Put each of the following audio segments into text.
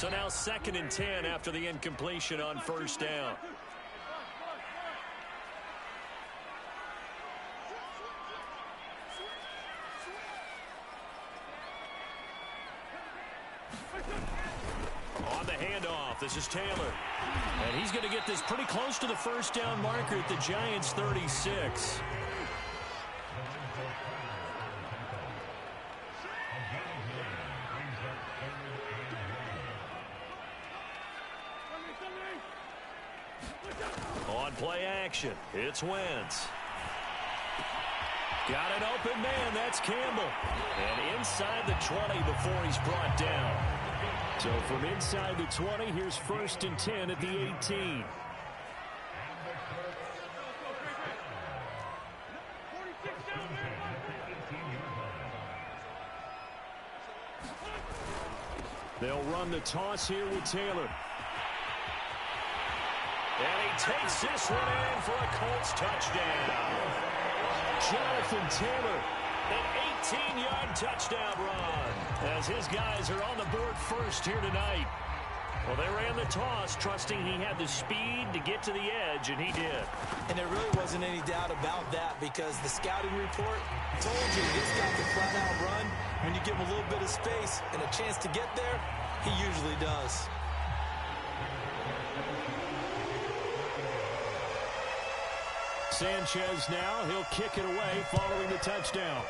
So now 2nd and 10 after the incompletion on first down. On the handoff, this is Taylor. And he's going to get this pretty close to the first down marker at the Giants' 36. On play action, it's Wentz. Got an open man, that's Campbell. And inside the 20 before he's brought down. So from inside the 20, here's 1st and 10 at the 18. They'll run the toss here with Taylor. And he takes this one in for a Colts touchdown. Jonathan Taylor, an 18-yard touchdown run, as his guys are on the board first here tonight. Well, they ran the toss, trusting he had the speed to get to the edge, and he did. And there really wasn't any doubt about that, because the scouting report told you this guy can flat-out run. When you give him a little bit of space and a chance to get there, he usually does. Sanchez now, he'll kick it away following the touchdown.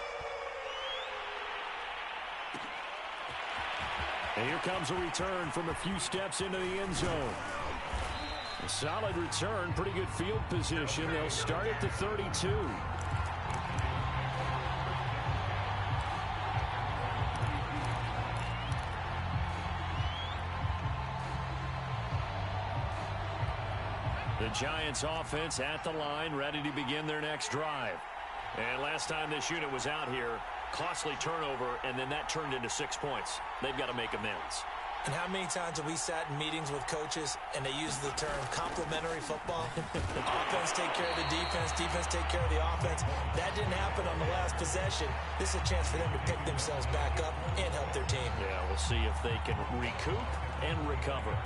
And here comes a return from a few steps into the end zone. A solid return, pretty good field position. They'll start at the 32. The Giants offense at the line, ready to begin their next drive. And last time this unit was out here, costly turnover, and then that turned into 6 points. They've got to make amends. And how many times have we sat in meetings with coaches and they use the term complementary football? Offense take care of the defense, defense take care of the offense. That didn't happen on the last possession. This is a chance for them to pick themselves back up and help their team. Yeah, we'll see if they can recoup and recover.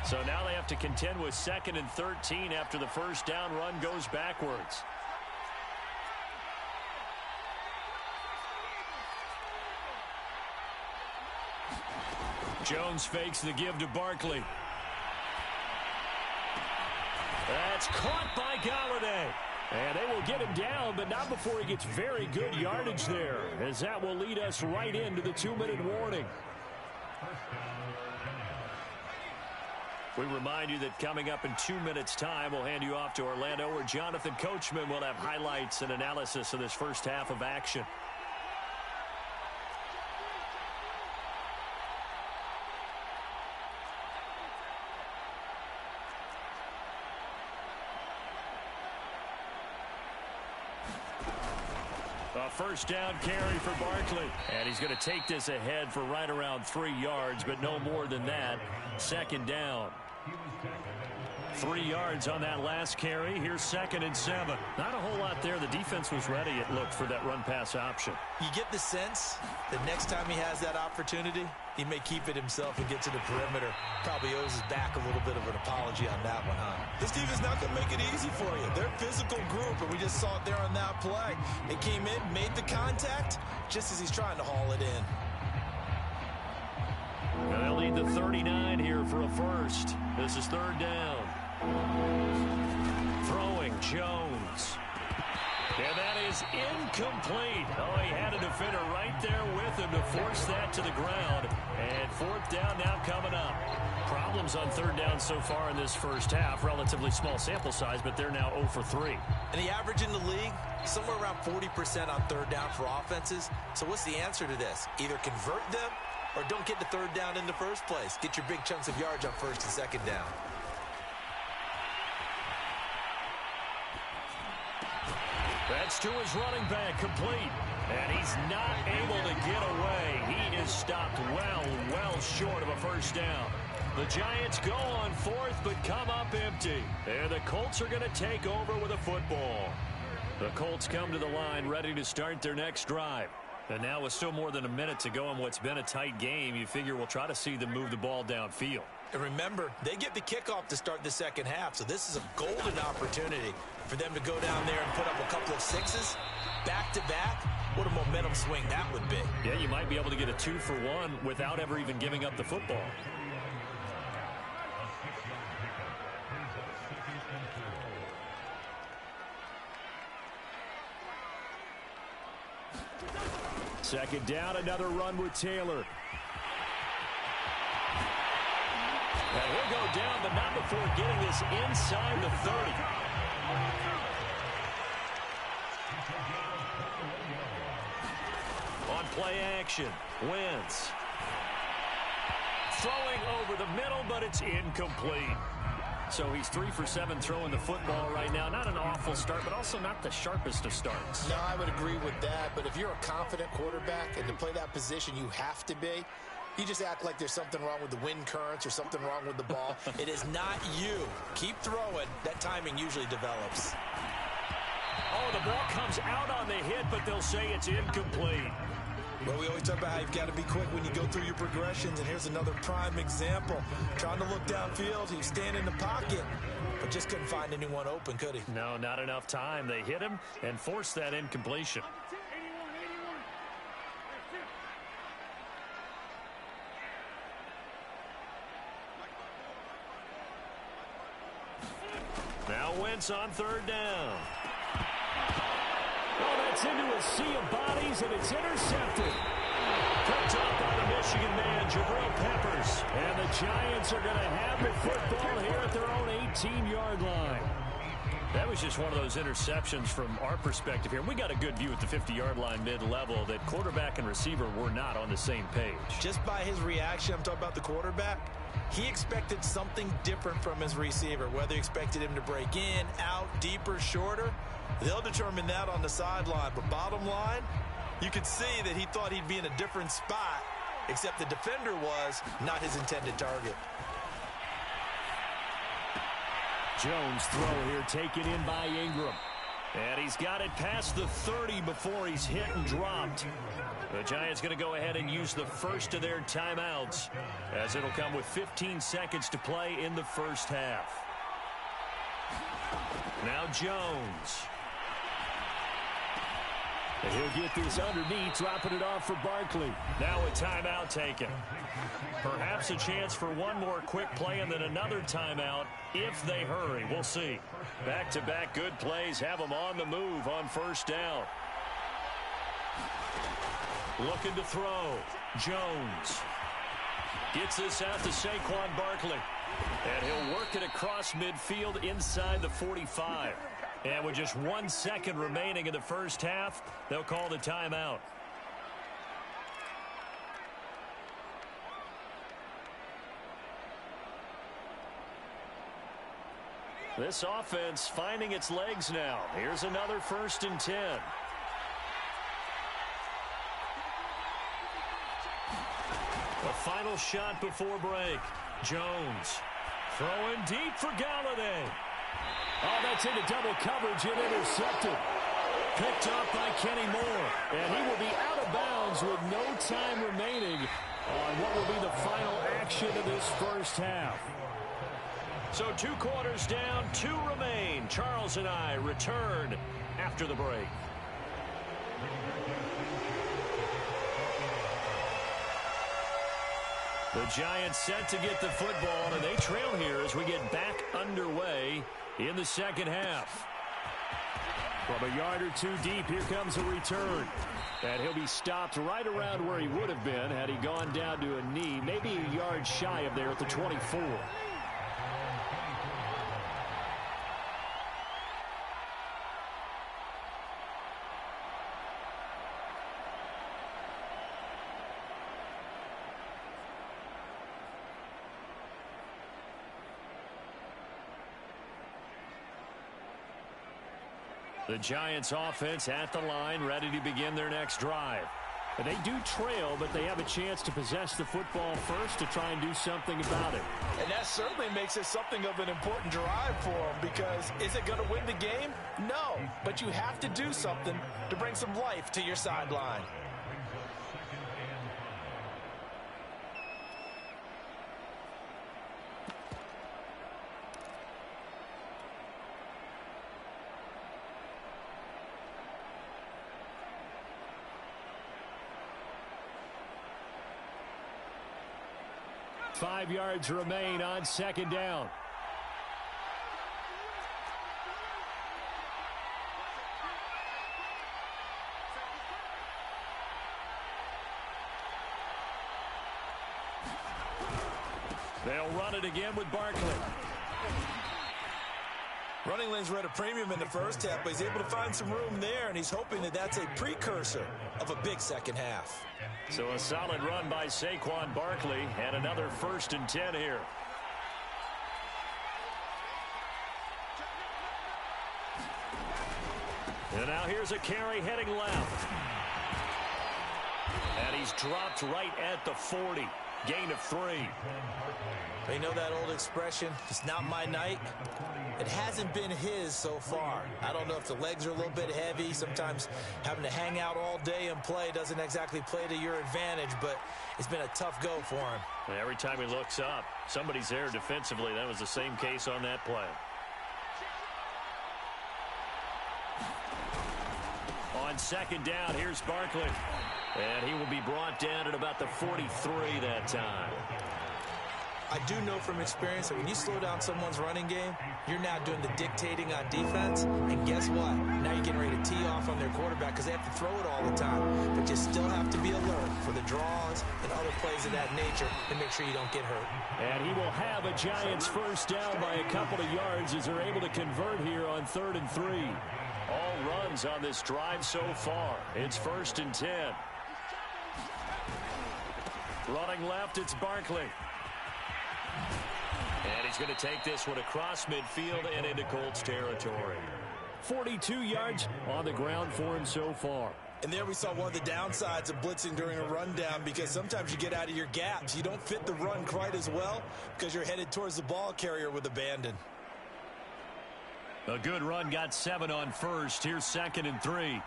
So now they have to contend with 2nd and 13 after the first down run goes backwards. Jones fakes the give to Barkley. That's caught by Galladay. And they will get him down, but not before he gets very good yardage there, as that will lead us right into the 2-minute warning. We remind you that coming up in 2 minutes' time, we'll hand you off to Orlando, where Jonathan Coachman will have highlights and analysis of this first half of action. A first down carry for Barkley. And he's going to take this ahead for right around 3 yards, but no more than that. 2nd down. 3 yards on that last carry. Here's 2nd and 7. Not a whole lot there. The defense was ready, it looked, for that run-pass option. You get the sense that next time he has that opportunity, he may keep it himself and get to the perimeter. Probably owes his back a little bit of an apology on that one, huh? This team is not going to make it easy for you. They're a physical group, and we just saw it there on that play. They came in, made the contact, just as he's trying to haul it in. Well, they'll need the 39 here for a first. This is 3rd down. Throwing Jones. And that is incomplete. Oh, he had a defender right there with him to force that to the ground. And 4th down now coming up. Problems on 3rd down so far in this first half. Relatively small sample size, but they're now 0 for 3. And the average in the league, somewhere around 40% on 3rd down for offenses. So what's the answer to this? Either convert them or don't get the 3rd down in the first place. Get your big chunks of yards on 1st and 2nd down. That's to his running back, complete. And he's not able to get away. He is stopped well short of a first down. The Giants go on 4th, but come up empty. And the Colts are going to take over with a football. The Colts come to the line ready to start their next drive. And now with still more than a minute to go in what's been a tight game, you figure we'll try to see them move the ball downfield. And remember, they get the kickoff to start the second half, so this is a golden opportunity for them to go down there and put up a couple of sixes back-to-back. What a momentum swing that would be. Yeah, you might be able to get a 2-for-1 without ever even giving up the football. Second down, another run with Taylor. And he'll go down, but not before getting this inside the 30. On play action, Wentz. Throwing over the middle, but it's incomplete. So he's 3 for 7 throwing the football right now. Not an awful start, but also not the sharpest of starts. No, I would agree with that. But if you're a confident quarterback and to play that position, you have to be. You just act like there's something wrong with the wind currents or something wrong with the ball. It is not you. Keep throwing. That timing usually develops. Oh, the ball comes out on the hit, but they'll say it's incomplete. Well, we always talk about how you've got to be quick when you go through your progressions, and here's another prime example. Trying to look downfield, he's standing in the pocket, but just couldn't find anyone open, could he? No, not enough time. They hit him and forced that incompletion. Now Wentz on third down. Oh, that's into a sea of bodies, and it's intercepted. Picked up by the Michigan man, Jabril Peppers. And the Giants are going to have the football here at their own 18-yard line. That was just one of those interceptions from our perspective here. We got a good view at the 50-yard line mid-level that quarterback and receiver were not on the same page. Just by his reaction, I'm talking about the quarterback, he expected something different from his receiver, whether he expected him to break in, out, deeper, shorter. They'll determine that on the sideline. But bottom line, you could see that he thought he'd be in a different spot, except the defender was not his intended target. Jones throw here taken in by Ingram. And he's got it past the 30 before he's hit and dropped. The Giants going to go ahead and use the first of their timeouts, as it'll come with 15 seconds to play in the first half. Now Jones. And he'll get this underneath, dropping it off for Barkley. Now a timeout taken. Perhaps a chance for one more quick play and then another timeout if they hurry. We'll see. Back-to-back good plays have them on the move on first down. Looking to throw. Jones. Gets this out to Saquon Barkley. And he'll work it across midfield inside the 45. And with just 1 second remaining in the first half, they'll call the timeout. This offense finding its legs now. Here's another 1st and 10. A final shot before break. Jones throwing deep for Galladay. Oh, that's into double coverage and intercepted. Picked up by Kenny Moore. And he will be out of bounds with no time remaining on what will be the final action of this first half. So 2 quarters down, 2 remain. Charles and I return after the break. The Giants set to get the football, and they trail here as we get back underway in the second half. From a yard or 2 deep, here comes a return. And he'll be stopped right around where he would have been had he gone down to a knee, maybe a yard shy of there at the 24. The Giants offense at the line, ready to begin their next drive. And they do trail, but they have a chance to possess the football first to try and do something about it. And that certainly makes it something of an important drive for them, because is it going to win the game? No, but you have to do something to bring some life to your sideline. Five yards remain on second down. They'll run it again with Barkley. Running lanes were at a premium in the first half, but he's able to find some room there, and he's hoping that that's a precursor of a big second half. So a solid run by Saquon Barkley, and another 1st and 10 here. And now here's a carry heading left. And he's dropped right at the 40. Gain of 3. You know that old expression, it's not my night? It hasn't been his so far. I don't know if the legs are a little bit heavy. Sometimes having to hang out all day and play doesn't exactly play to your advantage, but it's been a tough go for him. And every time he looks up, somebody's there defensively. That was the same case on that play. On second down, here's Barkley. And he will be brought down at about the 43 that time. I do know from experience that when you slow down someone's running game, you're now doing the dictating on defense. And guess what? Now you're getting ready to tee off on their quarterback because they have to throw it all the time. But you still have to be alert for the draws and other plays of that nature to make sure you don't get hurt. And he will have a Giants 1st down by a couple of yards as they're able to convert here on 3rd and 3. All runs on this drive so far. It's 1st and 10. Running left, it's Barkley. And he's going to take this one across midfield and into Colts territory. 42 yards on the ground for him so far. And there we saw one of the downsides of blitzing during a rundown, because sometimes you get out of your gaps. You don't fit the run quite as well because you're headed towards the ball carrier with abandon. A good run, got 7 on 1st. Here's 2nd and 3.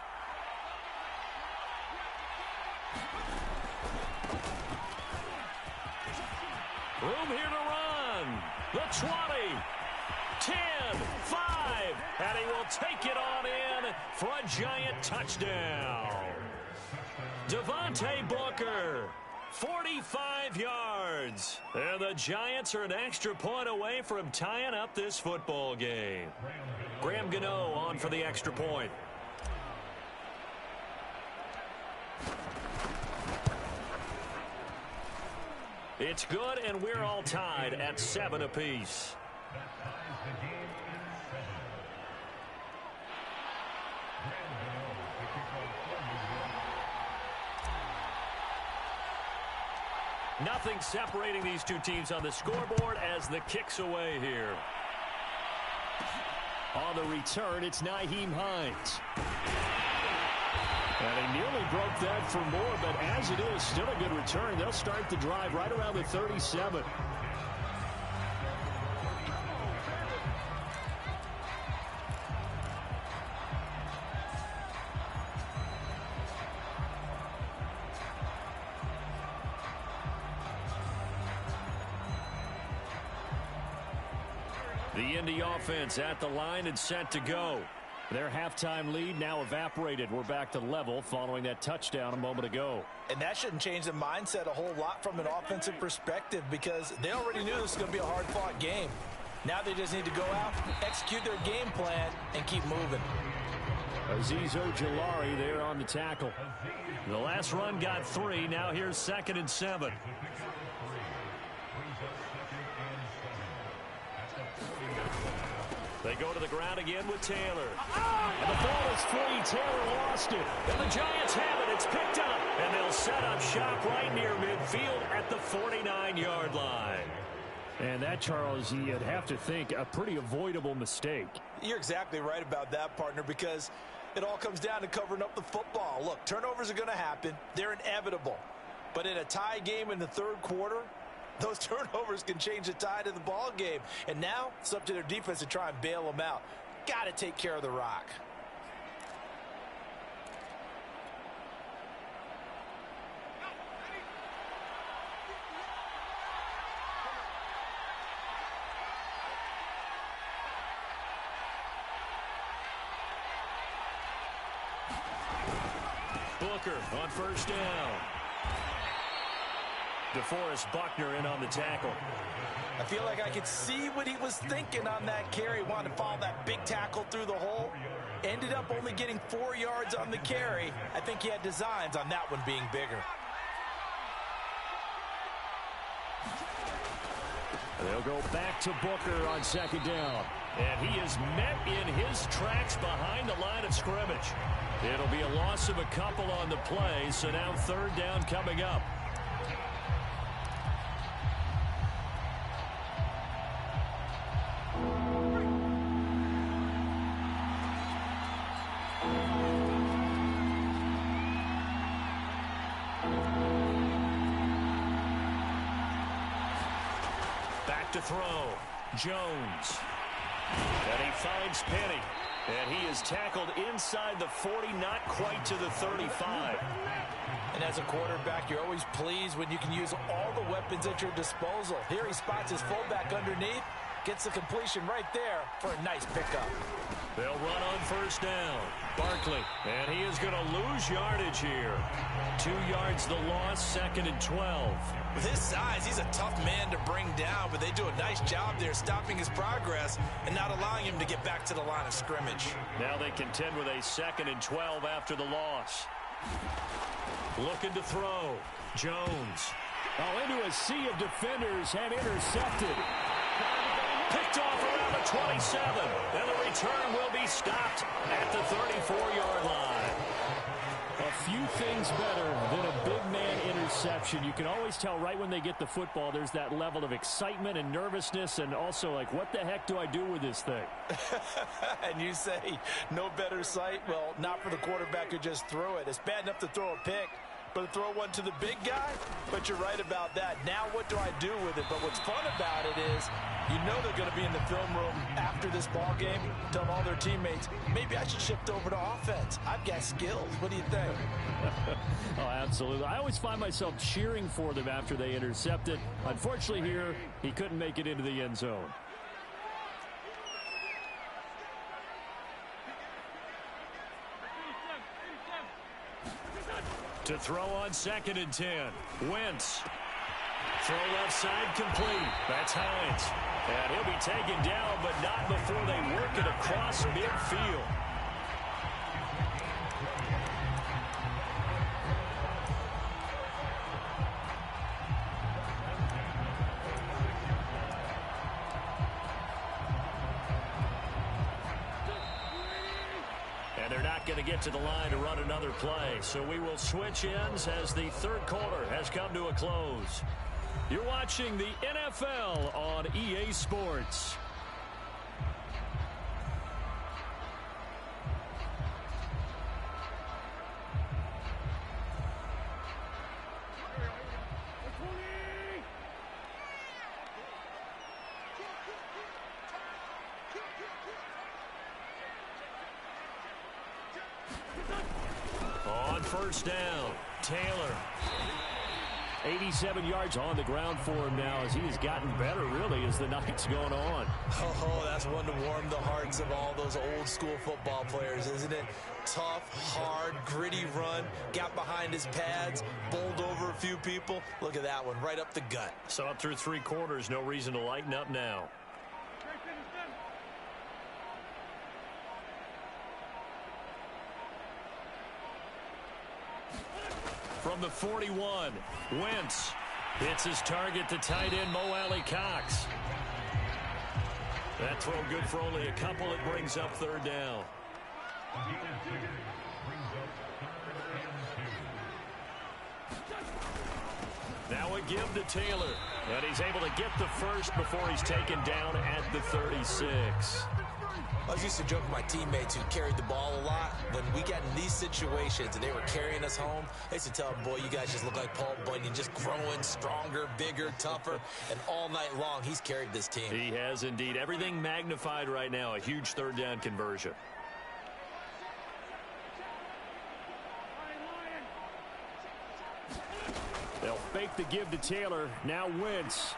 Room here to run. The 20, 10, 5, and he will take it on in for a Giant touchdown. Devontae Booker, 45 yards. And the Giants are an extra point away from tying up this football game. Graham Gano on for the extra point. It's good, and we're all tied at 7 apiece. Nothing separating these two teams on the scoreboard as the kick's away here. On the return, it's Nyheim Hines. And he nearly broke that for more, but as it is, still a good return. They'll start the drive right around the 37. The Indy offense at the line and set to go. Their halftime lead now evaporated. We're back to level following that touchdown a moment ago. And that shouldn't change the mindset a whole lot from an offensive perspective, because they already knew this was going to be a hard-fought game. Now they just need to go out, execute their game plan, and keep moving. Azeez Ojulari there on the tackle. The last run got 3. Now here's 2nd and 7. They go to the ground again with Taylor. And the ball is free. Taylor lost it. And the Giants have it. It's picked up. And they'll set up shop right near midfield at the 49-yard line. And that, Charles, you'd have to think a pretty avoidable mistake. You're exactly right about that, partner, because It all comes down to covering up the football. Look, turnovers are going to happen. They're inevitable. But in a tie game in the third quarter, those turnovers can change the tide of the ball game. And now it's up to their defense to try and bail them out. Got to take care of the rock. Booker on first down. DeForest Buckner in on the tackle. I feel like I could see what he was thinking on that carry. Wanted to follow that big tackle through the hole. Ended up only getting 4 yards on the carry. I think he had designs on that one being bigger. They'll go back to Booker on second down. And he is met in his tracks behind the line of scrimmage. It'll be a loss of a couple on the play, so now third down coming up. Back to throw. Jones. And he finds Penny. And he is tackled inside the 40, not quite to the 35. And as a quarterback, you're always pleased when you can use all the weapons at your disposal. Here he spots his fullback underneath, gets the completion right there for a nice pickup. They'll run on first down. Barkley, and he is going to lose yardage here. 2 yards the loss, second and 12. With his size, he's a tough man to bring down, but they do a nice job there stopping his progress and not allowing him to get back to the line of scrimmage. Now they contend with a second and 12 after the loss. Looking to throw. Jones. Oh, into a sea of defenders and intercepted. Picked off around the 27. And the return will be stopped at the 34-yard line. A few things better than a big man interception. You can always tell right when they get the football, there's that level of excitement and nervousness, and also like, what the heck do I do with this thing? And you say, no better sight? Well, not for the quarterback who just threw it. It's bad enough to throw a pick, but to throw one to the big guy? But you're right about that. Now what do I do with it? But what's fun about it is you know they're going to be in the film room after this ball game telling all their teammates, maybe I should shift over to offense. I've got skills. What do you think? Oh, absolutely. I always find myself cheering for them after they intercept it. Unfortunately here, he couldn't make it into the end zone. To throw on second and 10. Wentz. Throw left side complete. That's Hines. And he'll be taken down, but not before they work it across midfield. And they're not going to get to the line to run another play. So we will switch ends as the third quarter has come to a close. You're watching the NFL on EA Sports. On first down, Taylor. 87 yards on the ground for him now as he has gotten better, really, as the night's going on. Oh, that's one to warm the hearts of all those old-school football players, isn't it? Tough, hard, gritty run, got behind his pads, bowled over a few people. Look at that one, right up the gut. So up through three quarters, no reason to lighten up now. From the 41, Wentz hits his target to tight end Mo Alley Cox. That throw good for only a couple. It brings up third down. Now a give to Taylor. And he's able to get the first before he's taken down at the 36. I was used to joke with my teammates who carried the ball a lot. When we got in these situations and they were carrying us home, I used to tell them, boy, you guys just look like Paul Bunyan, just growing stronger, bigger, tougher, and all night long he's carried this team. He has indeed. Everything magnified right now. A huge third down conversion. They'll fake the give to Taylor. Now Wentz.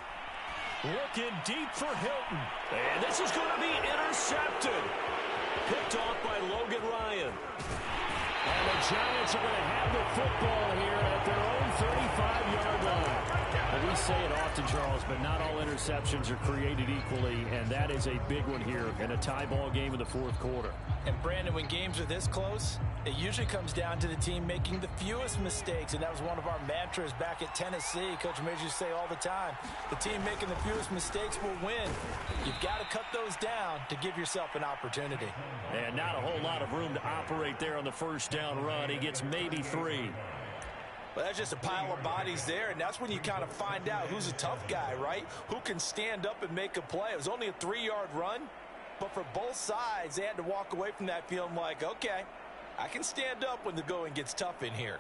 Looking deep for Hilton. And this is going to be intercepted. Picked off by Logan Ryan. And the Giants are going to have the football here at their own 35-yard line. Well, we say it often, Charles, but not all interceptions are created equally, and that is a big one here in a tie ball game in the fourth quarter. And, Brandon, when games are this close, it usually comes down to the team making the fewest mistakes, and that was one of our mantras back at Tennessee. Coach Major used to say all the time, the team making the fewest mistakes will win. You've got to cut those down to give yourself an opportunity. And not a whole lot of room to operate there on the first down run. He gets maybe 3. Well, that's just a pile of bodies there, and that's when you kind of find out who's a tough guy, right? Who can stand up and make a play. It was only a 3-yard run, but for both sides, they had to walk away from that feeling like, okay, I can stand up when the going gets tough in here.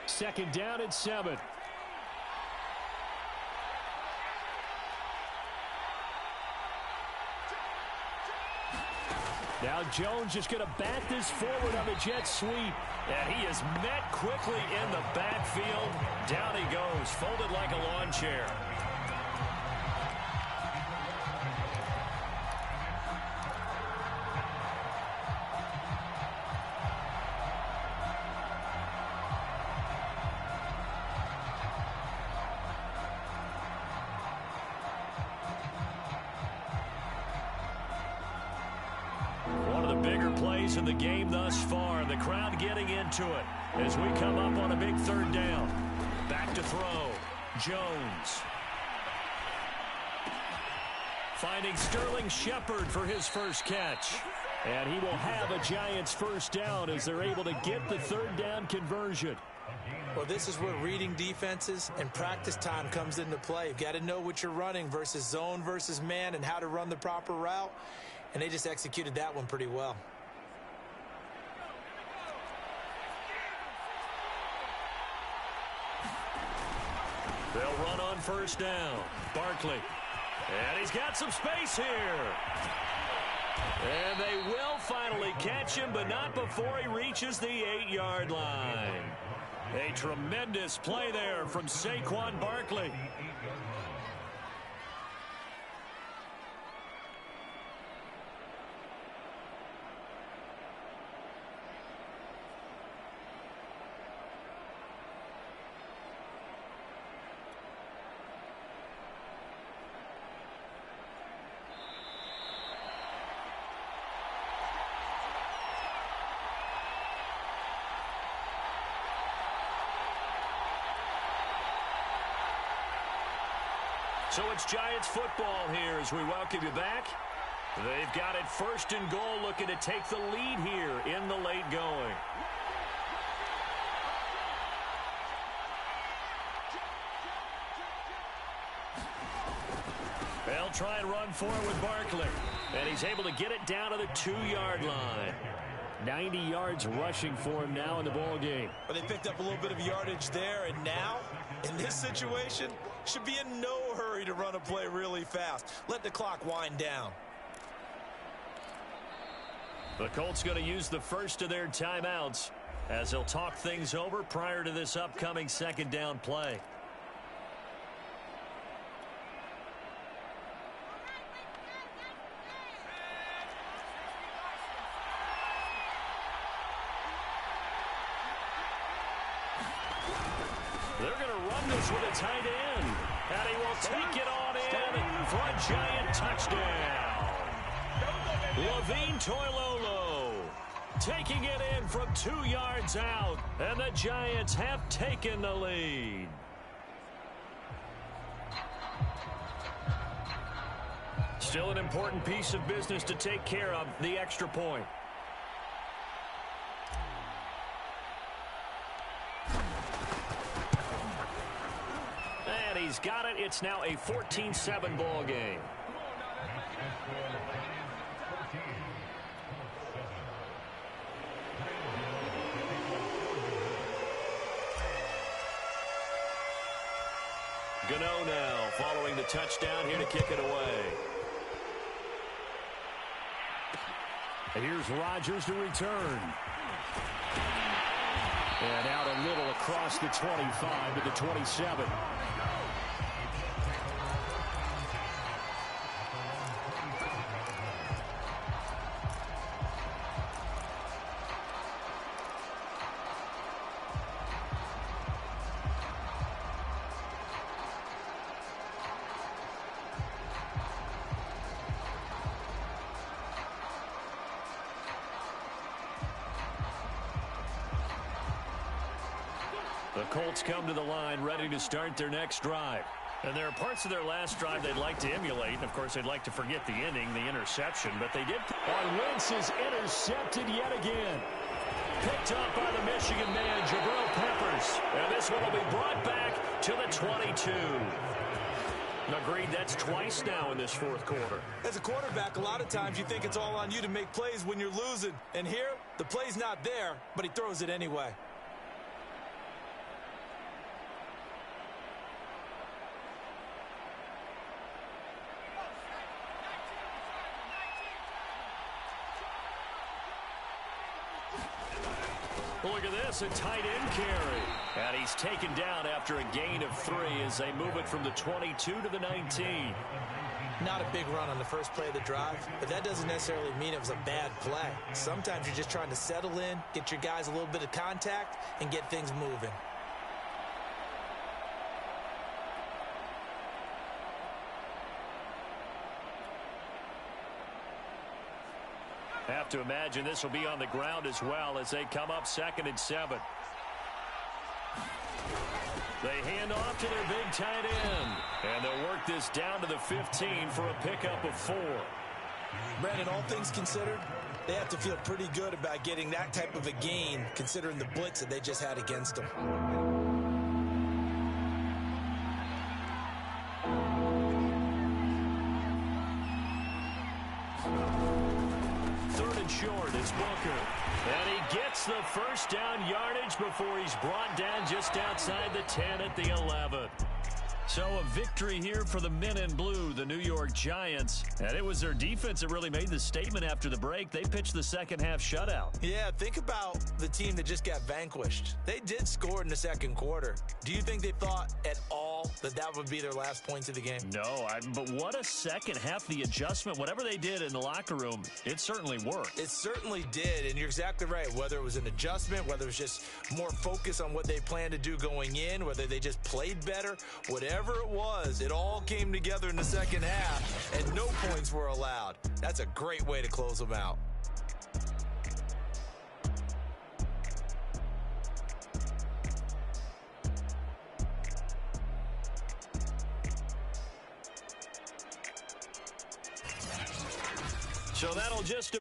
Second down and 7. Now Jones just going to bat this forward on the jet sweep. And he is met quickly in the backfield. Down he goes, folded like a lawn chair. In the game thus far, the crowd getting into it as we come up on a big third down. Back to throw. Jones. Finding Sterling Shepard for his first catch. And he will have a Giants first down as they're able to get the third down conversion. Well, this is where reading defenses and practice time comes into play. You've got to know what you're running versus zone versus man and how to run the proper route. And they just executed that one pretty well. They'll run on first down. Barkley. And he's got some space here. And they will finally catch him, but not before he reaches the 8-yard line. A tremendous play there from Saquon Barkley. So it's Giants football here as we welcome you back. They've got it first and goal, looking to take the lead here in the late going. They'll try and run forward with Barkley. And he's able to get it down to the 2-yard line. 90 yards rushing for him now in the ball game. But they picked up a little bit of yardage there, and now, in this situation, should be in no hurry to run a play really fast. Let the clock wind down. The Colts going to use the first of their timeouts as they'll talk things over prior to this upcoming second down play. They're going to run this with a tight end. And he will take it on in for a Giant touchdown. Levine Toilolo taking it in from 2 yards out. And the Giants have taken the lead. Still an important piece of business to take care of, the extra point. And he's got it. It's now a 14-7 ball game. Gano now following the touchdown here to kick it away. Here's Rodgers to return. And out a little across the 25 to the 27. The Colts come to the line ready to start their next drive. And there are parts of their last drive they'd like to emulate. And, of course, they'd like to forget the ending, the interception. But they did. And Wentz is intercepted yet again. Picked up by the Michigan man, Jabril Peppers. And this one will be brought back to the 22. Agreed, that's twice now in this fourth quarter. As a quarterback, a lot of times you think it's all on you to make plays when you're losing. And here, the play's not there, but he throws it anyway. Look at this, a tight end carry. And he's taken down after a gain of 3 as they move it from the 22 to the 19. Not a big run on the first play of the drive, but that doesn't necessarily mean it was a bad play. Sometimes you're just trying to settle in, get your guys a little bit of contact, and get things moving. Have to imagine this will be on the ground as well as they come up 2nd and 7. They hand off to their big tight end. And they'll work this down to the 15 for a pickup of 4. Brandon, all things considered, they have to feel pretty good about getting that type of a gain considering the blitz that they just had against them. Short is Booker. And he gets the first down yardage before he's brought down just outside the 10 at the 11. So a victory here for the men in blue, the New York Giants. And it was their defense that really made the statement after the break. They pitched the second half shutout. Yeah, think about the team that just got vanquished. They did score in the second quarter. Do you think they thought at all that that would be their last points of the game? No, but what a second half, the adjustment, whatever they did in the locker room, it certainly worked. It certainly did, and you're exactly right. Whether it was an adjustment, whether it was just more focus on what they planned to do going in, whether they just played better, whatever it was, it all came together in the second half, and no points were allowed. That's a great way to close them out. So that'll just